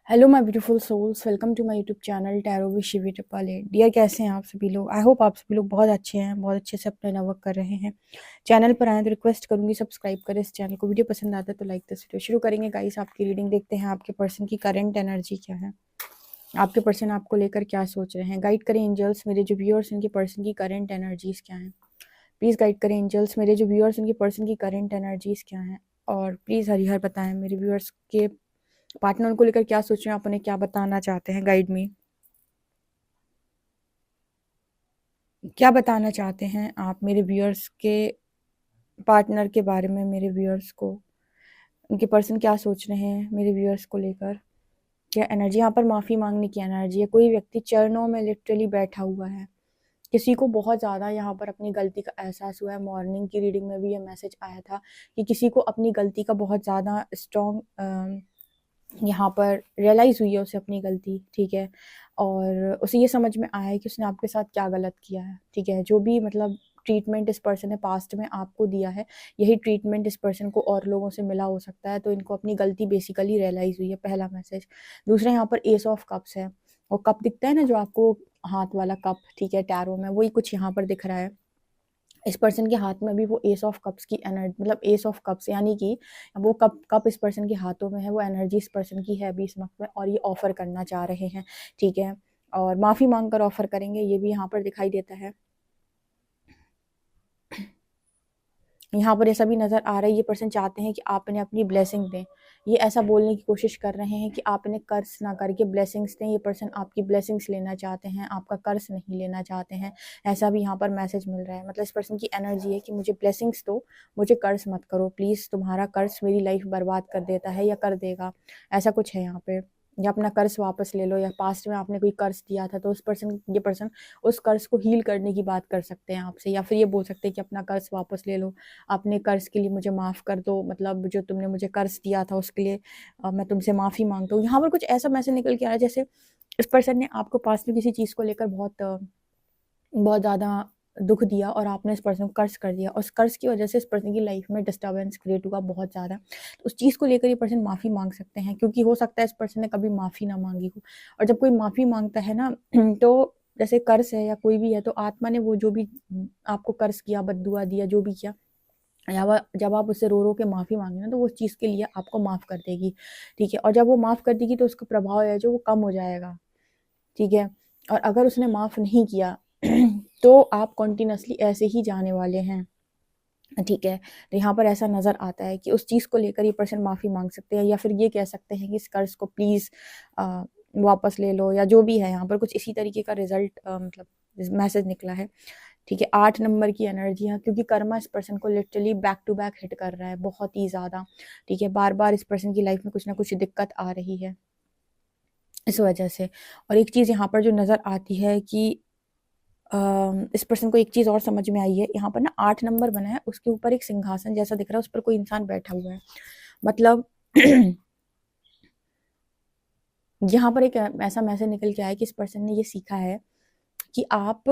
Hello my beautiful souls, welcome to my YouTube channel tarot with Shivi triple eight. Dear, कैसे हैं आप सभी लोग? आई होप आप सभी लोग बहुत अच्छे हैं, बहुत अच्छे से अपना वर्क कर रहे हैं। चैनल पर आए तो रिक्वेस्ट करूंगी सब्सक्राइब करें इस चैनल को। वीडियो पसंद आता है तो लाइक दिस वीडियो। शुरू करेंगे गाइस आपकी रीडिंग। देखते हैं आपके पर्सन की करंट एनर्जी क्या है, आपके पर्सन आपको लेकर क्या सोच रहे हैं। गाइड करें एंजल्स मेरे जो व्यूअर्स, इनके पर्सन की करंट एनर्जीज क्या है। प्लीज़ गाइड करें एंजल्स मेरे जो व्यूअर्स, इनके पर्सन की करंट एनर्जीज क्या है। और प्लीज़ हरिहर बताएं मेरे व्यूअर्स के पार्टनर को लेकर क्या सोच रहे हैं, आप उन्हें क्या बताना चाहते हैं। गाइड मी, क्या बताना चाहते हैं आप मेरे व्यूअर्स के पार्टनर के बारे में। मेरे व्यूअर्स को, उनके पर्सन क्या सोच रहे हैं मेरे व्यूअर्स को लेकर, क्या एनर्जी। यहाँ पर माफ़ी मांगने की एनर्जी है। कोई व्यक्ति चरणों में लिटरली बैठा हुआ है। किसी को बहुत ज़्यादा यहाँ पर अपनी गलती का एहसास हुआ है। मॉर्निंग की रीडिंग में भी ये मैसेज आया था कि किसी को अपनी गलती का बहुत ज़्यादा स्ट्रॉन्ग यहाँ पर रियलाइज़ हुई है उसे अपनी गलती, ठीक है। और उसे ये समझ में आया है कि उसने आपके साथ क्या गलत किया है, ठीक है। जो भी मतलब ट्रीटमेंट इस पर्सन ने पास्ट में आपको दिया है, यही ट्रीटमेंट इस पर्सन को और लोगों से मिला हो सकता है। तो इनको अपनी गलती बेसिकली रियलाइज़ हुई है, पहला मैसेज। दूसरा, यहाँ पर एस ऑफ कप्स है, और कप दिखता है ना जो आपको, हाथ वाला कप, ठीक है, टैरो में वही कुछ यहाँ पर दिख रहा है। इस पर्सन के हाथ में भी वो एस ऑफ कप्स की एनर्जी, मतलब एस ऑफ कप्स, यानी कि वो कप इस पर्सन के हाथों में है। वो एनर्जी इस पर्सन की है अभी इस वक्त में, और ये ऑफर करना चाह रहे हैं, ठीक है। और माफ़ी मांग कर ऑफर करेंगे, ये भी यहाँ पर दिखाई देता है। यहाँ पर ऐसा भी नज़र आ रहा है, ये पर्सन चाहते हैं कि आप इन्हें अपनी ब्लेसिंग दें। ये ऐसा बोलने की कोशिश कर रहे हैं कि आप इन्हें कर्ज ना करके ब्लेसिंग्स दें। ये पर्सन आपकी ब्लेसिंग्स लेना चाहते हैं, आपका कर्ज नहीं लेना चाहते हैं। ऐसा भी यहाँ पर मैसेज मिल रहा है। मतलब इस पर्सन की एनर्जी है कि मुझे ब्लेसिंग्स दो, मुझे कर्ज मत करो प्लीज़। तुम्हारा कर्ज मेरी लाइफ बर्बाद कर देता है या कर देगा, ऐसा कुछ है यहाँ पे। या अपना कर्ज वापस ले लो, या पास्ट में आपने कोई कर्ज दिया था तो उस पर्सन, ये पर्सन उस कर्ज को हील करने की बात कर सकते हैं आपसे। या फिर ये बोल सकते हैं कि अपना कर्ज वापस ले लो, अपने कर्ज के लिए मुझे माफ़ कर दो। मतलब जो तुमने मुझे कर्ज दिया था उसके लिए मैं तुमसे माफ़ी मांगता हूँ। यहाँ पर कुछ ऐसा मैसेज निकल के आ रहा है जैसे इस पर्सन ने आपको पास में किसी चीज़ को लेकर बहुत ज़्यादा दुख दिया, और आपने इस पर्सन को कर्ज कर दिया, और उस कर्ज की वजह से इस पर्सन की लाइफ में डिस्टर्बेंस क्रिएट हुआ बहुत ज़्यादा। तो उस चीज़ को लेकर ये पर्सन माफ़ी मांग सकते हैं, क्योंकि हो सकता है इस पर्सन ने कभी माफ़ी ना मांगी हो। और जब कोई माफ़ी मांगता है ना तो जैसे कर्ज है या कोई भी है, तो आत्मा ने वो जो भी आपको कर्ज किया, बद्दुआ दिया, जो भी किया, जब आप उससे रो रो के माफ़ी मांगे ना, तो वो उस चीज़ के लिए आपको माफ़ कर देगी, ठीक है। और जब वो माफ़ कर देगी तो उसका प्रभाव है जो वो कम हो जाएगा, ठीक है। और अगर उसने माफ़ नहीं किया तो आप कंटिन्यूअसली ऐसे ही जाने वाले हैं, ठीक है। तो यहाँ पर ऐसा नज़र आता है कि उस चीज़ को लेकर ये पर्सन माफ़ी मांग सकते हैं, या फिर ये कह सकते हैं कि इस कर्ज को प्लीज़ वापस ले लो, या जो भी है। यहाँ पर कुछ इसी तरीके का रिजल्ट मतलब मैसेज निकला है, ठीक है। 8 नंबर की एनर्जी है, क्योंकि कर्मा इस पर्सन को literally back to back hit कर रहा है बहुत ही ज़्यादा, ठीक है। बार बार इस पर्सन की लाइफ में कुछ ना कुछ दिक्कत आ रही है इस वजह से। और एक चीज़ यहाँ पर जो नज़र आती है कि इस पर्सन को एक चीज़ और समझ में आई है। यहाँ पर ना 8 नंबर बना है, उसके ऊपर एक सिंहासन जैसा दिख रहा है, उस पर कोई इंसान बैठा हुआ है। मतलब यहाँ पर एक ऐसा मैसेज निकल के आया कि इस पर्सन ने ये सीखा है कि आप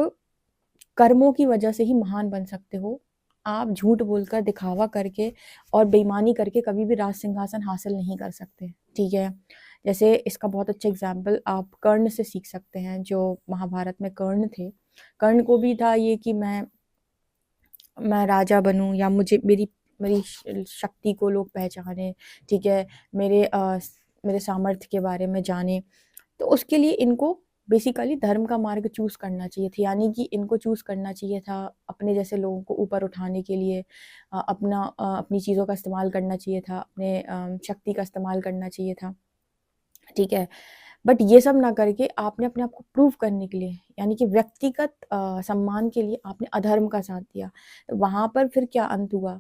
कर्मों की वजह से ही महान बन सकते हो। आप झूठ बोलकर, दिखावा करके और बेईमानी करके कभी भी राज सिंहासन हासिल नहीं कर सकते, ठीक है। जैसे इसका बहुत अच्छा एग्जाम्पल आप कर्ण से सीख सकते हैं। जो महाभारत में कर्ण थे, कर्ण को भी था ये कि मैं राजा बनूं, या मुझे मेरी मेरी शक्ति को लोग पहचाने, ठीक है। मेरे सामर्थ्य के बारे में जाने। तो उसके लिए इनको बेसिकली धर्म का मार्ग चूज़ करना चाहिए था, यानी कि इनको चूज़ करना चाहिए था अपने जैसे लोगों को ऊपर उठाने के लिए। अपनी चीज़ों का इस्तेमाल करना चाहिए था, अपने शक्ति का इस्तेमाल करना चाहिए था, ठीक है। बट ये सब ना करके आपने अपने आप को प्रूव करने के लिए, यानी कि व्यक्तिगत सम्मान के लिए आपने अधर्म का साथ दिया। तो वहाँ पर फिर क्या अंत हुआ,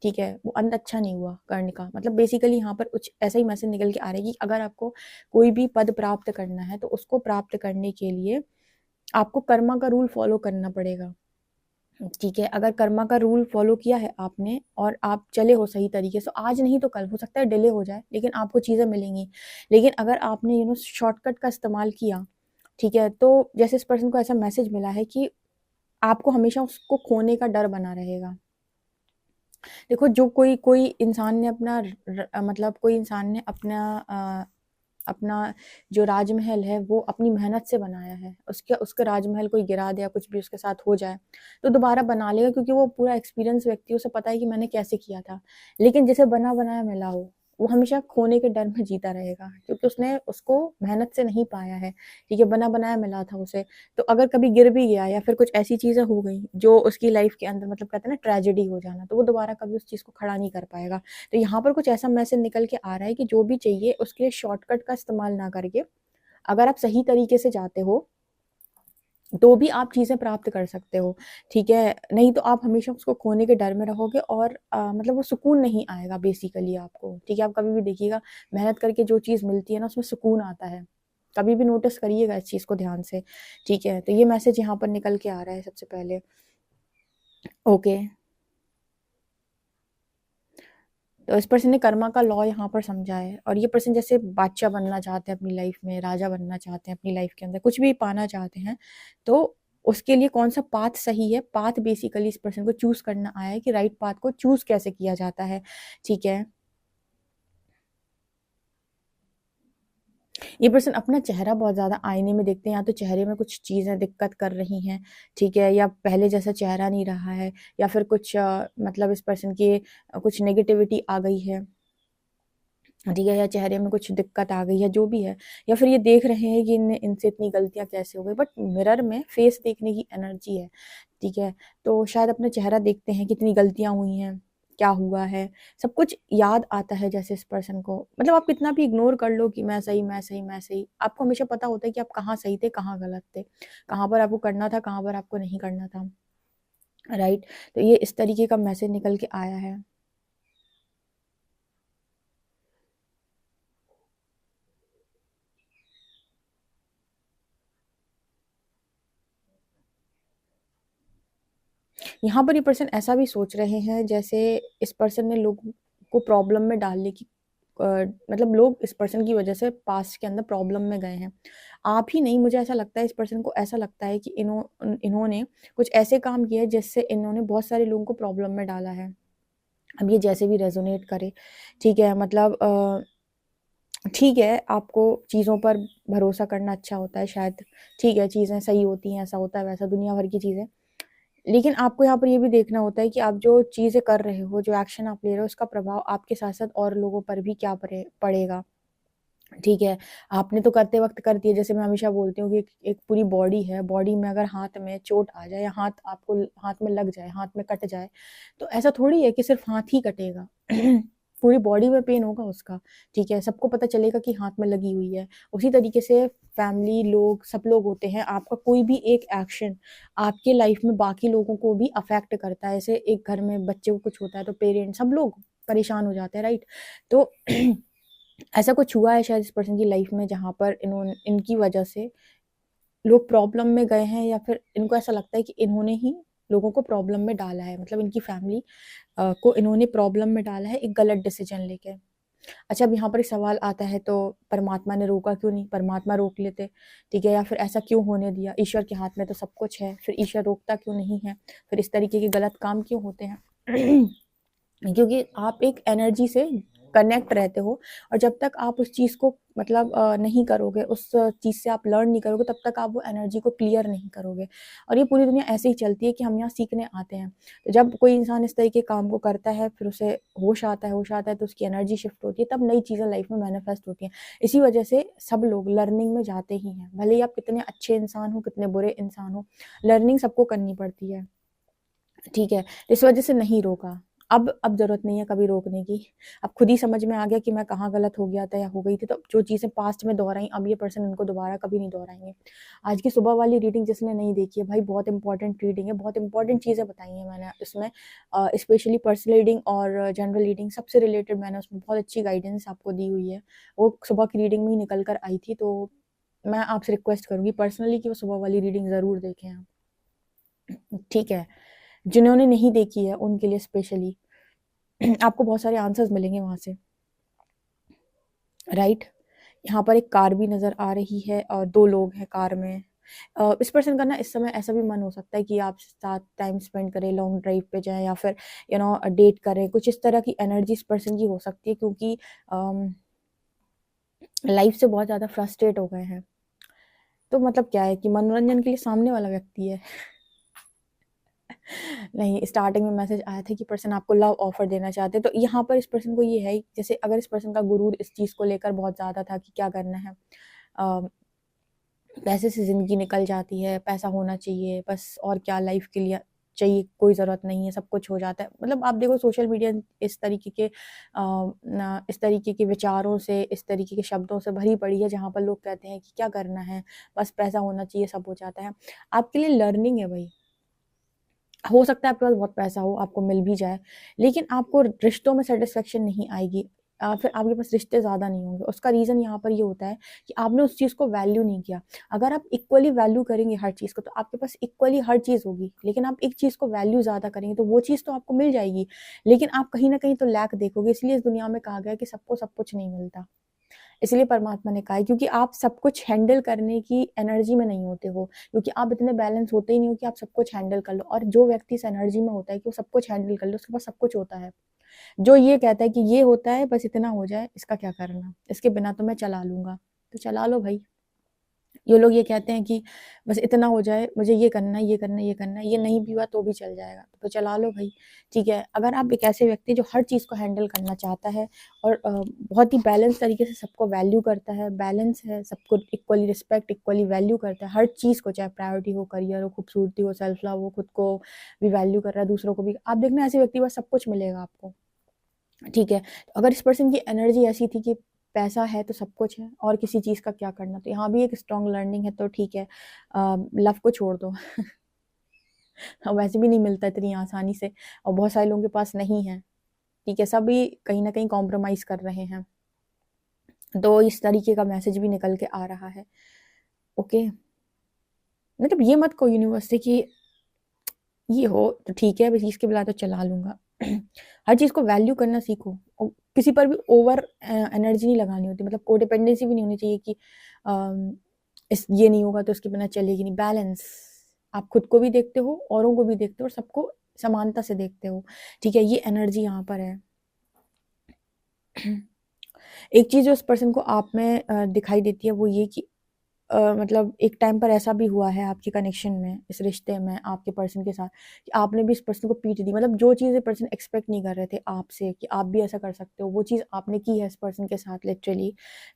ठीक है, वो अंत अच्छा नहीं हुआ कर्ण का। मतलब बेसिकली यहाँ पर कुछ ऐसा ही मैसेज निकल के आ रहा है कि अगर आपको कोई भी पद प्राप्त करना है तो उसको प्राप्त करने के लिए आपको कर्मा का रूल फॉलो करना पड़ेगा, ठीक है। अगर कर्मा का रूल फॉलो किया है आपने और आप चले हो सही तरीके से, आज नहीं तो कल, हो सकता है डिले हो जाए लेकिन आपको चीज़ें मिलेंगी। लेकिन अगर आपने शॉर्टकट का इस्तेमाल किया, ठीक है, तो जैसे इस पर्सन को ऐसा मैसेज मिला है कि आपको हमेशा उसको खोने का डर बना रहेगा। देखो, जो कोई कोई इंसान ने अपना मतलब कोई इंसान ने अपना अपना जो राजमहल है वो अपनी मेहनत से बनाया है, उसका राजमहल कोई गिरा दे या कुछ भी उसके साथ हो जाए तो दोबारा बना लेगा, क्योंकि वो पूरा एक्सपीरियंस व्यक्ति, उसे पता है कि मैंने कैसे किया था। लेकिन जिसे बना बनाया मिला हो, वो हमेशा खोने के डर में जीता रहेगा, क्योंकि उसने उसको मेहनत से नहीं पाया है। ठीक है, बना बनाया मिला था उसे। तो अगर कभी गिर भी गया या फिर कुछ ऐसी चीजें हो गई जो उसकी लाइफ के अंदर, मतलब कहते हैं ना ट्रेजेडी हो जाना, तो वो दोबारा कभी उस चीज को खड़ा नहीं कर पाएगा। तो यहाँ पर कुछ ऐसा मैसेज निकल के आ रहा है कि जो भी चाहिए उसके लिए शॉर्टकट का इस्तेमाल ना करके, अगर आप सही तरीके से जाते हो तो भी आप चीज़ें प्राप्त कर सकते हो। ठीक है, नहीं तो आप हमेशा उसको खोने के डर में रहोगे और मतलब वो सुकून नहीं आएगा बेसिकली आपको। ठीक है, आप कभी भी देखिएगा, मेहनत करके जो चीज़ मिलती है ना, उसमें सुकून आता है। कभी भी नोटिस करिएगा इस चीज़ को ध्यान से। ठीक है, तो ये मैसेज यहाँ पर निकल के आ रहा है सबसे पहले। ओके, तो इस पर्सन ने कर्मा का लॉ यहाँ पर समझा है, और ये पर्सन जैसे बादशाह बनना चाहते हैं अपनी लाइफ में, राजा बनना चाहते हैं अपनी लाइफ के अंदर, कुछ भी पाना चाहते हैं, तो उसके लिए कौन सा पाथ सही है, पाथ बेसिकली इस पर्सन को चूज करना आया है कि राइट पाथ को चूज कैसे किया जाता है। ठीक है, ये पर्सन अपना चेहरा बहुत ज़्यादा आईने में देखते हैं, या तो चेहरे में कुछ चीज़ें दिक्कत कर रही हैं, ठीक है, या पहले जैसा चेहरा नहीं रहा है, या फिर कुछ मतलब इस पर्सन की कुछ नेगेटिविटी आ गई है, ठीक है, या चेहरे में कुछ दिक्कत आ गई है, जो भी है, या फिर ये देख रहे हैं कि इनसे इतनी गलतियां कैसे हो गई, बट मिरर में फेस देखने की एनर्जी है। ठीक है, तो शायद अपना चेहरा देखते हैं कितनी गलतियां हुई हैं, क्या हुआ है, सब कुछ याद आता है जैसे इस पर्सन को। मतलब आप कितना भी इग्नोर कर लो कि मैं सही, मैं सही, मैं सही, आपको हमेशा पता होता है कि आप कहाँ सही थे, कहाँ गलत थे, कहाँ पर आपको करना था, कहाँ पर आपको नहीं करना था। राइट, तो ये इस तरीके का मैसेज निकल के आया है। यहाँ पर ये पर्सन ऐसा भी सोच रहे हैं जैसे इस पर्सन ने लोगों को प्रॉब्लम में डालने की मतलब लोग इस पर्सन की वजह से पास्ट के अंदर प्रॉब्लम में गए हैं। आप ही नहीं, मुझे ऐसा लगता है, इस पर्सन को ऐसा लगता है कि इन्होंने कुछ ऐसे काम किए जिससे इन्होंने बहुत सारे लोगों को प्रॉब्लम में डाला है। अब ये जैसे भी रेजोनेट करे, ठीक है, मतलब ठीक है, आपको चीज़ों पर भरोसा करना अच्छा होता है शायद, ठीक है, चीज़ें सही होती हैं, ऐसा होता है, वैसा, दुनिया भर की चीज़ें। लेकिन आपको यहाँ पर ये भी देखना होता है कि आप जो चीज़ें कर रहे हो, जो एक्शन आप ले रहे हो, उसका प्रभाव आपके साथ-साथ और लोगों पर भी क्या पड़ेगा। ठीक है, आपने तो करते वक़्त कर दिया, जैसे मैं हमेशा बोलती हूँ कि एक एक पूरी बॉडी है, बॉडी में अगर हाथ में चोट आ जाए, या हाथ में लग जाए, हाथ में कट जाए, तो ऐसा थोड़ी है कि सिर्फ़ हाथ ही कटेगा। पूरी बॉडी में पेन होगा उसका, ठीक है? सबको पता चलेगा कि हाथ में लगी हुई है। उसी तरीके से फैमिली, लोग, सब लोग होते हैं, आपका कोई भी एक एक्शन आपके लाइफ़ में बाकी लोगों को भी अफ़ेक्ट करता है। जैसे एक घर में बच्चे को कुछ होता है तो पेरेंट्स, सब लोग परेशान हो जाते हैं, राइट? तो ऐसा कुछ हुआ है शायद इस पर्सन की लाइफ में, जहाँ पर इनकी वजह से लोग प्रॉब्लम में गए हैं, या फिर इनको ऐसा लगता है कि इन्होंने ही लोगों को प्रॉब्लम में डाला है, मतलब इनकी फैमिली को इन्होंने प्रॉब्लम में डाला है एक गलत डिसीजन लेके। अच्छा, अब यहाँ पर एक सवाल आता है, तो परमात्मा ने रोका क्यों नहीं? परमात्मा रोक लेते, ठीक है, या फिर ऐसा क्यों होने दिया? ईश्वर के हाथ में तो सब कुछ है, फिर ईश्वर रोकता क्यों नहीं है? फिर इस तरीके के गलत काम क्यों होते हैं? क्योंकि आप एक एनर्जी से कनेक्ट रहते हो, और जब तक आप उस चीज़ को मतलब नहीं करोगे, उस चीज़ से आप लर्न नहीं करोगे, तब तक आप वो एनर्जी को क्लियर नहीं करोगे। और ये पूरी दुनिया ऐसे ही चलती है कि हम यहाँ सीखने आते हैं। तो जब कोई इंसान इस तरीके के काम को करता है, फिर उसे होश आता है, तो उसकी एनर्जी शिफ्ट होती है, तब नई चीज़ें लाइफ में मैनिफेस्ट होती हैं। इसी वजह से सब लोग लर्निंग में जाते ही हैं, भले ही आप कितने अच्छे इंसान हो, कितने बुरे इंसान हो, लर्निंग सबको करनी पड़ती है। ठीक है, तो इस वजह से नहीं रोका। अब ज़रूरत नहीं है कभी रोकने की। अब खुद ही समझ में आ गया कि मैं कहाँ गलत हो गया था या हो गई थी, तो जो चीज़ें पास्ट में दोहराई, अब ये पर्सन इनको दोबारा कभी नहीं दोहराएँगे। आज की सुबह वाली रीडिंग जिसने नहीं देखी है, भाई बहुत इंपॉर्टेंट रीडिंग है, बहुत इंपॉर्टेंट चीज़ें बताई हैं मैंने इसमें। स्पेशली पर्सनल रीडिंग और जनरल रीडिंग, सबसे रिलेटेड मैंने उसमें बहुत अच्छी गाइडेंस आपको दी हुई है। वो सुबह की रीडिंग में ही निकल कर आई थी, तो मैं आपसे रिक्वेस्ट करूँगी पर्सनली कि वो सुबह वाली रीडिंग ज़रूर देखें आप। ठीक है? जिन्होंने नहीं देखी है उनके लिए स्पेशली आपको बहुत सारे आंसर्स मिलेंगे वहाँ से, राइट? यहाँ पर एक कार भी नज़र आ रही है और 2 लोग हैं कार में। इस पर्सन का ना इस समय ऐसा भी मन हो सकता है कि आप साथ टाइम स्पेंड करें, लॉन्ग ड्राइव पे जाएँ, या फिर डेट करें। कुछ इस तरह की एनर्जी इस पर्सन की हो सकती है, क्योंकि अम लाइफ से बहुत ज़्यादा फ्रस्ट्रेट हो गए हैं। तो मतलब क्या है कि मनोरंजन के लिए सामने वाला व्यक्ति है। नहीं, स्टार्टिंग में मैसेज आया था कि पर्सन आपको लव ऑफर देना चाहते हैं, तो यहाँ पर इस पर्सन को ये है, जैसे अगर इस पर्सन का गुरूर इस चीज़ को लेकर बहुत ज़्यादा था कि क्या करना है, पैसे से ज़िंदगी निकल जाती है, पैसा होना चाहिए बस, और क्या लाइफ के लिए चाहिए, कोई ज़रूरत नहीं है, सब कुछ हो जाता है। मतलब आप देखो सोशल मीडिया इस तरीके के विचारों से, इस तरीके के शब्दों से भरी पड़ी है, जहाँ पर लोग कहते हैं कि क्या करना है, बस पैसा होना चाहिए, सब हो जाता है। आपके लिए लर्निंग है भाई। हो सकता है आपके पास बहुत पैसा हो, आपको मिल भी जाए, लेकिन आपको रिश्तों में सैटिस्फैक्शन नहीं आएगी, फिर आपके पास रिश्ते ज़्यादा नहीं होंगे। उसका रीज़न यहाँ पर ये होता है कि आपने उस चीज़ को वैल्यू नहीं किया। अगर आप इक्वली वैल्यू करेंगे हर चीज़ को, तो आपके पास इक्वली हर चीज़ होगी, लेकिन आप एक चीज़ को वैल्यू ज़्यादा करेंगे, तो वो चीज़ तो आपको मिल जाएगी, लेकिन आप कहीं न कहीं तो लैक देखोगे। इसलिए इस दुनिया में कहा गया है कि सबको सब कुछ नहीं मिलता। इसलिए परमात्मा ने कहा है, क्योंकि आप सब कुछ हैंडल करने की एनर्जी में नहीं होते हो, क्योंकि आप इतने बैलेंस होते ही नहीं हो कि आप सब कुछ हैंडल कर लो। और जो व्यक्ति इस एनर्जी में होता है कि वो सब कुछ हैंडल कर लो, उसके पास सब कुछ होता है। जो ये कहता है कि ये होता है, बस इतना हो जाए, इसका क्या करना, इसके बिना तो मैं चला लूंगा, तो चला लो भाई। ये लोग ये कहते हैं कि बस इतना हो जाए, मुझे ये करना है, ये करना है, ये करना है, ये नहीं भी हुआ तो भी चल जाएगा, तो चला लो भाई। ठीक है, अगर आप एक ऐसे व्यक्ति जो हर चीज़ को हैंडल करना चाहता है और बहुत ही बैलेंस तरीके से सबको वैल्यू करता है, बैलेंस है, सबको इक्वली रिस्पेक्ट, इक्वली वैल्यू करता है, हर चीज़ को, चाहे प्रायोरिटी हो, करियर हो, खूबसूरती हो, सेल्फ लव हो, खुद को भी वैल्यू कर रहा है, दूसरों को भी, आप देखना ऐसे व्यक्ति बस सब कुछ मिलेगा आपको। ठीक है, तो अगर इस पर्सन की एनर्जी ऐसी थी कि पैसा है तो सब कुछ है, और किसी चीज़ का क्या करना, तो यहाँ भी एक स्ट्रॉन्ग लर्निंग है, तो ठीक है, लव को छोड़ दो। वैसे भी नहीं मिलता इतनी आसानी से, और बहुत सारे लोगों के पास नहीं है। ठीक है, सभी कहीं ना कहीं कॉम्प्रोमाइज़ कर रहे हैं, तो इस तरीके का मैसेज भी निकल के आ रहा है। ओके, मतलब ये मत को यूनिवर्सिटी की ये हो तो ठीक है, बस इसके बिना तो चला लूँगा। हर चीज़ को वैल्यू करना सीखो, और किसी पर भी ओवर एनर्जी नहीं लगानी होती, मतलब कोडिपेंडेंसी भी नहीं होनी चाहिए कि इस ये नहीं होगा तो इसके बिना चलेगी नहीं। बैलेंस, आप खुद को भी देखते हो, औरों को भी देखते हो, और सबको समानता से देखते हो। ठीक है, ये एनर्जी यहाँ पर है। एक चीज़ जो उस पर्सन को आप में दिखाई देती है, वो ये कि मतलब एक टाइम पर ऐसा भी हुआ है आपके कनेक्शन में, इस रिश्ते में आपके पर्सन के साथ, कि आपने भी इस पर्सन को पीट दी। मतलब जो चीज़ ये पर्सन एक्सपेक्ट नहीं कर रहे थे आपसे कि आप भी ऐसा कर सकते हो, वो चीज़ आपने की है इस पर्सन के साथ लिटरली।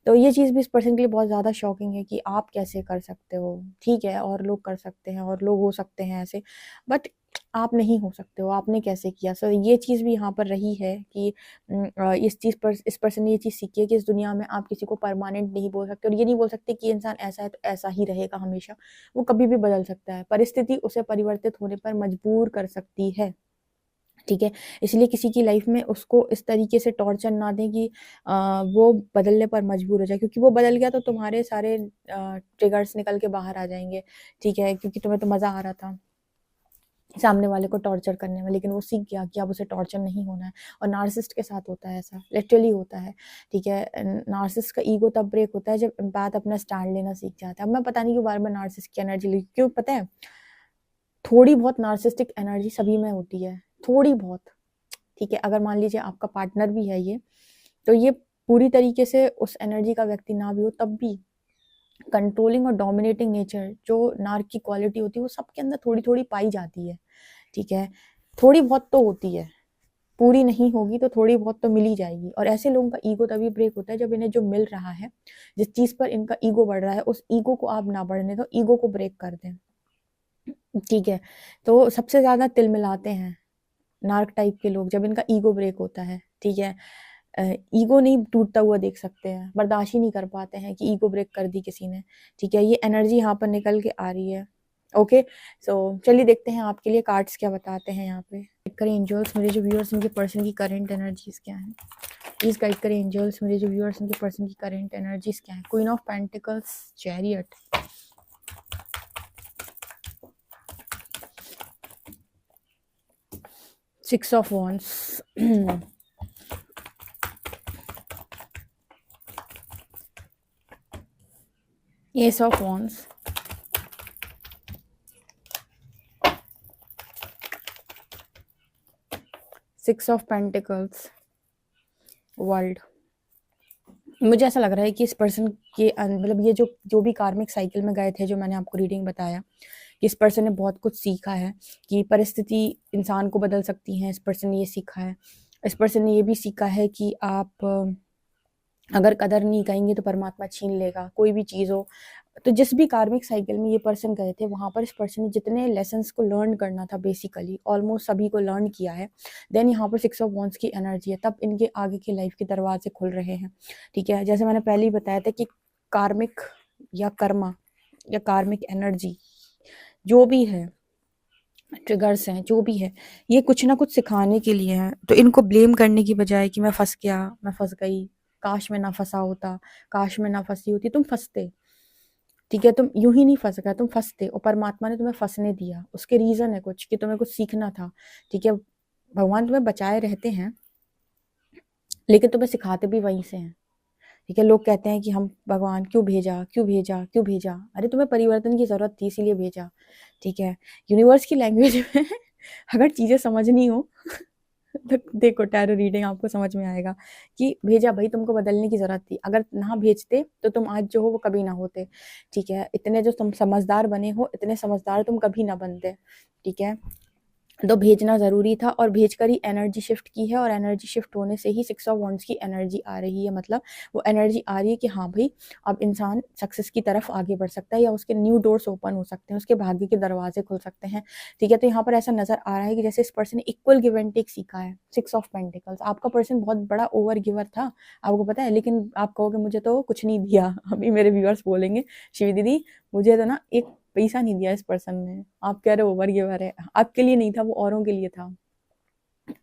तो ये चीज़ भी इस पर्सन के लिए बहुत ज़्यादा शॉकिंग है कि आप कैसे कर सकते हो। ठीक है, और लोग कर सकते हैं, और लोग हो सकते हैं ऐसे, बट आप नहीं हो सकते हो, आपने कैसे किया। सो ये चीज़ भी यहाँ पर रही है कि इस पर्सन ने ये चीज़ सीखी है कि इस दुनिया में आप किसी को परमानेंट नहीं बोल सकते, और ये नहीं बोल सकते कि इंसान ऐसा है तो ऐसा ही रहेगा हमेशा। वो कभी भी बदल सकता है, परिस्थिति उसे परिवर्तित होने पर मजबूर कर सकती है। ठीक है, इसलिए किसी की लाइफ में उसको इस तरीके से टॉर्चर ना दें कि वो बदलने पर मजबूर हो जाए, क्योंकि वो बदल गया तो तुम्हारे सारे ट्रिगर्स निकल के बाहर आ जाएंगे। ठीक है, क्योंकि तुम्हें तो मज़ा आ रहा था सामने वाले को टॉर्चर करने में, लेकिन वो सीख गया कि अब उसे टॉर्चर नहीं होना है। और नार्सिसिस्ट के साथ होता है ऐसा, लिटरली होता है। ठीक है, नार्सिसिस्ट का ईगो तब ब्रेक होता है जब एम्पैथ अपना स्टैंड लेना सीख जाता है। अब मैं पता नहीं क्यों बार बार नार्सिसिस्ट की एनर्जी ली, क्यों पता है, थोड़ी बहुत नार्सिसिस्टिक एनर्जी सभी में होती है, थोड़ी बहुत। ठीक है, अगर मान लीजिए आपका पार्टनर भी है ये, तो ये पूरी तरीके से उस एनर्जी का व्यक्ति ना भी हो, तब भी कंट्रोलिंग और डोमिनेटिंग नेचर जो नार्क की क्वालिटी होती है, वो सबके अंदर थोड़ी थोड़ी पाई जाती है। ठीक है, थोड़ी बहुत तो होती है, पूरी नहीं होगी तो थोड़ी बहुत तो मिल ही जाएगी। और ऐसे लोगों का ईगो तभी ब्रेक होता है जब इन्हें जो मिल रहा है, जिस चीज़ पर इनका ईगो बढ़ रहा है, उस ईगो को आप ना बढ़ने दो, ईगो को ब्रेक कर दें। ठीक है, तो सबसे ज़्यादा तिल मिलाते हैं नार्क टाइप के लोग जब इनका ईगो ब्रेक होता है। ठीक है, ईगो नहीं टूटता हुआ देख सकते हैं, बर्दाश्त ही नहीं कर पाते हैं कि ईगो ब्रेक कर दी किसी ने। ठीक है, ये एनर्जी यहाँ पर निकल के आ रही है। ओके, सो चलिए देखते हैं आपके लिए कार्ड्स क्या बताते हैं यहाँ पे। गाइड करें एंजल्स मेरे जो व्यूअर्स, उनके पर्सन की करंट एनर्जीज क्या है। प्लीज गाइड करें एंजल्स मेरे जो व्यूअर्स, उनके पर्सन की करंट एनर्जीज क्या है। Queen of pentacles, chariot, six of wands, S of wands, six of pentacles, world. मुझे ऐसा लग रहा है कि इस पर्सन के मतलब ये जो भी कार्मिक साइकिल में गए थे, जो मैंने आपको रीडिंग बताया, इस पर्सन ने बहुत कुछ सीखा है कि परिस्थिति इंसान को बदल सकती है। इस पर्सन ने ये सीखा है। इस पर्सन ने ये भी सीखा है कि आप अगर कदर नहीं करेंगे तो परमात्मा छीन लेगा, कोई भी चीज़ हो। तो जिस भी कार्मिक साइकिल में ये पर्सन गए थे, वहाँ पर इस पर्सन ने जितने लेसन्स को लर्न करना था, बेसिकली ऑलमोस्ट सभी को लर्न किया है। देन यहाँ पर 6 ऑफ वॉन्ड्स की एनर्जी है, तब इनके आगे की लाइफ के दरवाजे खुल रहे हैं। ठीक है, जैसे मैंने पहले ही बताया था कि कार्मिक या कर्मा या कार्मिक एनर्जी जो भी है, ट्रिगर्स हैं, जो भी है, ये कुछ ना कुछ सिखाने के लिए है। तो इनको ब्लेम करने की बजाय कि मैं फंस गया, मैं फंस गई, काश मैं ना फंसा होता, काश मैं ना फंसी होती, तुम फंसते। ठीक है, तुम यूं ही नहीं फंस गए, तुम फंसते, और परमात्मा ने तुम्हें फंसने दिया। उसके रीजन है कुछ कि तुम्हें कुछ सीखना था। ठीक है, भगवान तुम्हें बचाए रहते हैं, लेकिन तुम्हें सिखाते भी वहीं से हैं। ठीक है, लोग कहते हैं कि हम भगवान क्यों भेजा, क्यों भेजा, क्यों भेजा। अरे तुम्हें परिवर्तन की जरूरत थी, इसीलिए भेजा। ठीक है, यूनिवर्स की लैंग्वेज में अगर चीजें समझनी हो तो देखो, टैरो रीडिंग आपको समझ में आएगा कि भेजा भाई, तुमको बदलने की जरूरत थी। अगर ना भेजते तो तुम आज जो हो वो कभी ना होते। ठीक है, इतने जो तुम समझदार बने हो, इतने समझदार तुम कभी ना बनते। ठीक है, तो भेजना ज़रूरी था, और भेजकर ही एनर्जी शिफ्ट की है, और एनर्जी शिफ्ट होने से ही 6 ऑफ वॉन्ड्स की एनर्जी आ रही है। मतलब वो एनर्जी आ रही है कि हाँ भाई, अब इंसान सक्सेस की तरफ आगे बढ़ सकता है, या उसके न्यू डोर्स ओपन हो सकते हैं, उसके भाग्य के दरवाजे खुल सकते हैं। ठीक है, तो यहाँ पर ऐसा नजर आ रहा है कि जैसे इस पर्सन ने इक्वल गिव एंड टेक सीखा है। 6 ऑफ पेंटिकल्स, आपका पर्सन बहुत बड़ा ओवर गिवर था, आपको पता है, लेकिन आप कहोगे मुझे तो कुछ नहीं दिया। अभी मेरे व्यूअर्स बोलेंगे शिवी दीदी मुझे तो ना एक पैसा नहीं दिया इस पर्सन ने। आप कह रहे हो ओवर गिवर है, आपके लिए नहीं था, वो औरों के लिए था।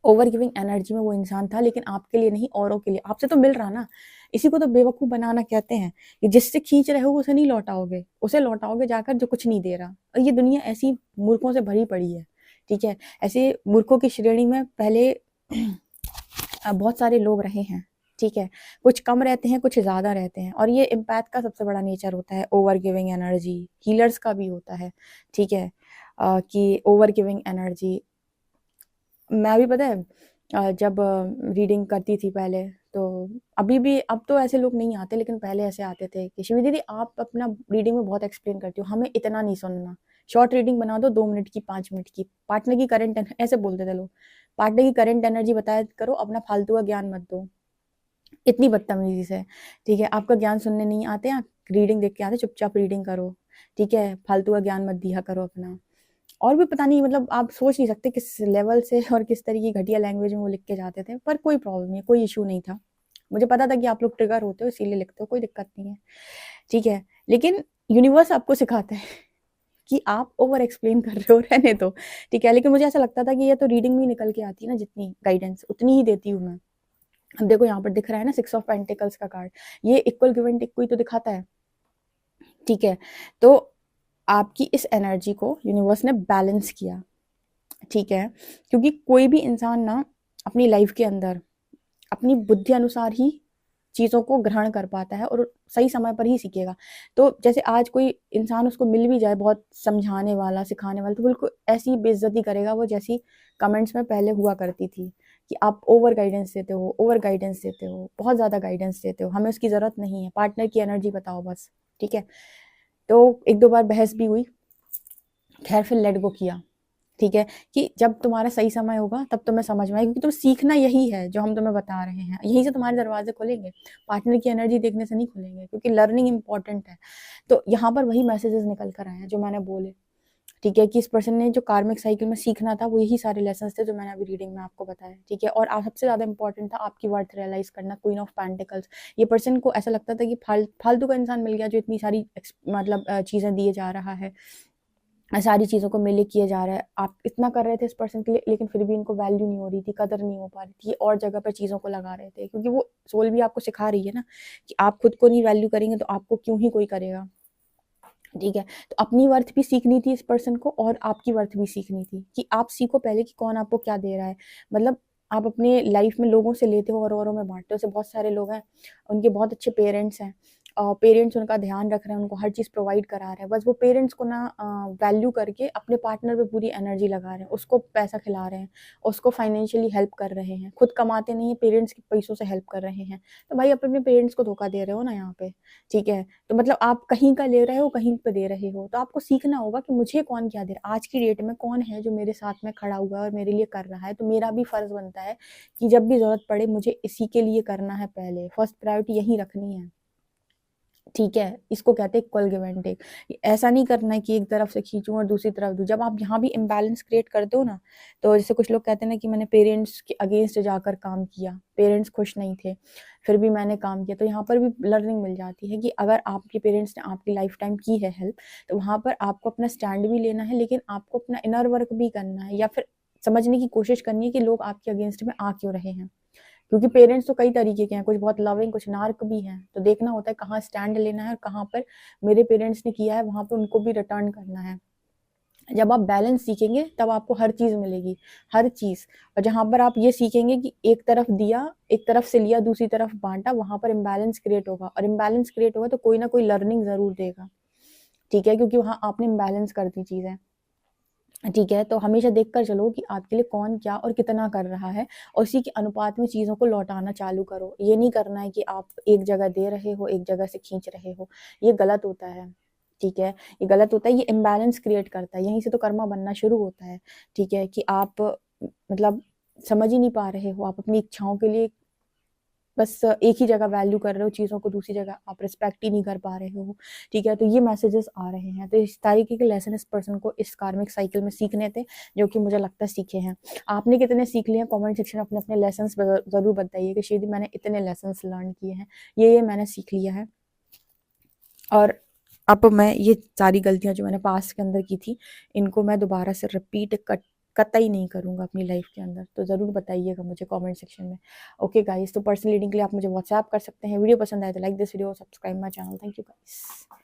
ओवर गिविंग एनर्जी में वो इंसान था, लेकिन आपके लिए नहीं, औरों के लिए। आपसे तो मिल रहा ना, इसी को तो बेवकूफ बनाना कहते हैं कि जिससे खींच रहे हो उसे नहीं लौटाओगे, उसे लौटाओगे जाकर जो कुछ नहीं दे रहा। और ये दुनिया ऐसी मूर्खों से भरी पड़ी है। ठीक है, ऐसे मूर्खों की श्रेणी में पहले बहुत सारे लोग रहे हैं। ठीक है, कुछ कम रहते हैं, कुछ ज़्यादा रहते हैं, और ये इम्पैथ का सबसे बड़ा नेचर होता है, ओवर गिविंग एनर्जी। हीलर्स का भी होता है। ठीक है, कि ओवर गिविंग एनर्जी। मैं भी पता है जब रीडिंग करती थी पहले, तो अभी भी, अब तो ऐसे लोग नहीं आते, लेकिन पहले ऐसे आते थे कि शिवी दीदी आप अपना रीडिंग में बहुत एक्सप्लेन करती हो, हमें इतना नहीं सुनना, शॉर्ट रीडिंग बना दो, 2 मिनट की, 5 मिनट की। पार्टनर की करंट, ऐसे बोलते थे लोग, पार्टनर की करंट एनर्जी बताया करो, अपना फालतू का ज्ञान मत दो, इतनी बदतमीजी से। ठीक है, आपका ज्ञान सुनने नहीं आते, आप रीडिंग देख के आते, चुपचाप रीडिंग करो। ठीक है, फालतू का ज्ञान मत दिया करो अपना। और भी पता नहीं, मतलब आप सोच नहीं सकते किस लेवल से और किस तरीके की घटिया लैंग्वेज में वो लिख के जाते थे, पर कोई प्रॉब्लम नहीं, कोई इशू नहीं था। मुझे पता था कि आप लोग ट्रिगर होते हो, इसीलिए लिखते हो, कोई दिक्कत नहीं है। ठीक है, लेकिन यूनिवर्स आपको सिखाता है कि आप ओवर एक्सप्लेन कर रहे हो, रहने दो। ठीक है, लेकिन मुझे ऐसा लगता था कि ये तो रीडिंग में ही निकल के आती है ना, जितनी गाइडेंस उतनी ही देती हूँ मैं। अब देखो यहाँ पर दिख रहा है ना 6 ऑफ पेंटिकल्स का कार्ड, ये इक्वल गिव एंड टेक को ही तो दिखाता है। ठीक है, तो आपकी इस एनर्जी को यूनिवर्स ने बैलेंस किया। ठीक है, क्योंकि कोई भी इंसान ना अपनी लाइफ के अंदर अपनी बुद्धि अनुसार ही चीज़ों को ग्रहण कर पाता है, और सही समय पर ही सीखेगा। तो जैसे आज कोई इंसान उसको मिल भी जाए बहुत समझाने वाला, सिखाने वाला, तो बिल्कुल ऐसी बेइज्जती करेगा वो, जैसी कमेंट्स में पहले हुआ करती थी कि आप ओवर गाइडेंस देते हो, ओवर गाइडेंस देते हो, बहुत ज़्यादा गाइडेंस देते हो, हमें उसकी ज़रूरत नहीं है, पार्टनर की एनर्जी बताओ बस। ठीक है, तो 1-2 बार बहस भी हुई, खैर फिर लेट गो किया। ठीक है, कि जब तुम्हारा सही समय होगा तब तुम्हें समझ में आएगा, क्योंकि तुम सीखना यही है जो हम तुम्हें बता रहे हैं, यहीं से तुम्हारे दरवाजे खुलेंगे, पार्टनर की एनर्जी देखने से नहीं खुलेंगे, क्योंकि लर्निंग इंपॉर्टेंट है। तो यहाँ पर वही मैसेजेस निकल कर आए हैं जो मैंने बोले। ठीक है, कि इस पर्सन ने जो कार्मिक साइकिल में सीखना था, वो यही सारे लेसन थे जो मैंने अभी रीडिंग में आपको बताया। ठीक है, और सबसे ज़्यादा इंपॉर्टेंट था आपकी वर्थ रियलाइज करना, क्वीन ऑफ पेंटिकल्स। ये पर्सन को ऐसा लगता था कि फालतू का इंसान मिल गया जो इतनी सारी मतलब चीज़ें दिए जा रहा है, सारी चीज़ों को मिले किए जा रहा है। आप इतना कर रहे थे इस पर्सन के लिए, लेकिन फिर भी इनको वैल्यू नहीं हो रही थी, कदर नहीं हो पा रही थी, और जगह पर चीज़ों को लगा रहे थे, क्योंकि वो सोल भी आपको सिखा रही है ना कि आप खुद को नहीं वैल्यू करेंगे तो आपको क्यों ही कोई करेगा। ठीक है, तो अपनी वर्थ भी सीखनी थी इस पर्सन को, और आपकी वर्थ भी सीखनी थी कि आप सीखो पहले कि कौन आपको क्या दे रहा है। मतलब आप अपने लाइफ में लोगों से लेते हो और औरों में बांटते हो। जैसे बहुत सारे लोग हैं, उनके बहुत अच्छे पेरेंट्स हैं, पेरेंट्स उनका ध्यान रख रहे हैं, उनको हर चीज़ प्रोवाइड करा रहे हैं, बस वो पेरेंट्स को ना वैल्यू करके अपने पार्टनर पे पूरी एनर्जी लगा रहे हैं, उसको पैसा खिला रहे हैं, उसको फाइनेंशियली हेल्प कर रहे हैं, खुद कमाते नहीं है, पेरेंट्स के पैसों से हेल्प कर रहे हैं। तो भाई अपने पेरेंट्स को धोखा दे रहे हो ना यहाँ पे, ठीक है। तो मतलब आप कहीं का ले रहे हो, कहीं पे दे रहे हो, तो आपको सीखना होगा कि मुझे कौन क्या दे रहा है। आज की डेट में कौन है जो मेरे साथ में खड़ा हुआ है और मेरे लिए कर रहा है, तो मेरा भी फर्ज बनता है कि जब भी जरूरत पड़े मुझे इसी के लिए करना है, पहले फर्स्ट प्रायोरिटी यही रखनी है, ठीक है। इसको कहते हैं इक्वल गिव एंड टेक। ऐसा नहीं करना है कि एक तरफ से खींचूं और दूसरी तरफ दूं। जब आप यहाँ भी इम्बैलेंस क्रिएट करते हो ना, तो जैसे कुछ लोग कहते हैं ना कि मैंने पेरेंट्स के अगेंस्ट जाकर काम किया, पेरेंट्स खुश नहीं थे, फिर भी मैंने काम किया, तो यहाँ पर भी लर्निंग मिल जाती है कि अगर आपके पेरेंट्स ने आपकी लाइफ टाइम की है हेल्प, तो वहाँ पर आपको अपना स्टैंड भी लेना है, लेकिन आपको अपना इनर वर्क भी करना है, या फिर समझने की कोशिश करनी है कि लोग आपके अगेंस्ट में आ क्यों रहे हैं। क्योंकि पेरेंट्स तो कई तरीके के हैं, कुछ बहुत लविंग, कुछ नार्क भी हैं, तो देखना होता है कहाँ स्टैंड लेना है और कहाँ पर मेरे पेरेंट्स ने किया है वहां पर उनको भी रिटर्न करना है। जब आप बैलेंस सीखेंगे तब आपको हर चीज मिलेगी, हर चीज। और जहां पर आप ये सीखेंगे कि एक तरफ दिया, एक तरफ से लिया, दूसरी तरफ बांटा, वहां पर इम्बैलेंस क्रिएट होगा, और इम्बैलेंस क्रिएट होगा तो कोई ना कोई लर्निंग जरूर देगा, ठीक है, क्योंकि वहां आपने इम्बैलेंस कर दी चीजें, ठीक है। तो हमेशा देखकर चलो कि आपके लिए कौन क्या और कितना कर रहा है, और उसी के अनुपात में चीज़ों को लौटाना चालू करो। ये नहीं करना है कि आप एक जगह दे रहे हो, एक जगह से खींच रहे हो, ये गलत होता है, ठीक है। ये गलत होता है, ये इम्बैलेंस क्रिएट करता है, यहीं से तो कर्मा बनना शुरू होता है, ठीक है। कि आप मतलब समझ ही नहीं पा रहे हो, आप अपनी इच्छाओं के लिए बस एक ही जगह वैल्यू कर रहे हो चीज़ों को, दूसरी जगह आप रिस्पेक्ट ही नहीं कर पा रहे हो, ठीक है। तो ये मैसेजेस आ रहे हैं, तो इस तरीके के लेसन इस पर्सन को इस कार्मिक साइकिल में सीखने थे, जो कि मुझे लगता है सीखे हैं। आपने कितने सीख लिए हैं, कमेंट सेक्शन में अपने अपने लेसन जरूर बताइए कि श्रीदी मैंने इतने लेसन लर्न किए हैं, ये मैंने सीख लिया है, और अब मैं ये सारी गलतियां जो मैंने पास्ट के अंदर की थी, इनको मैं दोबारा से रिपीट कतई नहीं करूंगा अपनी लाइफ के अंदर। तो ज़रूर बताइएगा मुझे कमेंट सेक्शन में। ओके गाइस, तो पर्सनल रीडिंग के लिए आप मुझे व्हाट्सएप कर सकते हैं। वीडियो पसंद आए तो like this video, subscribe my channel. Thank you guys.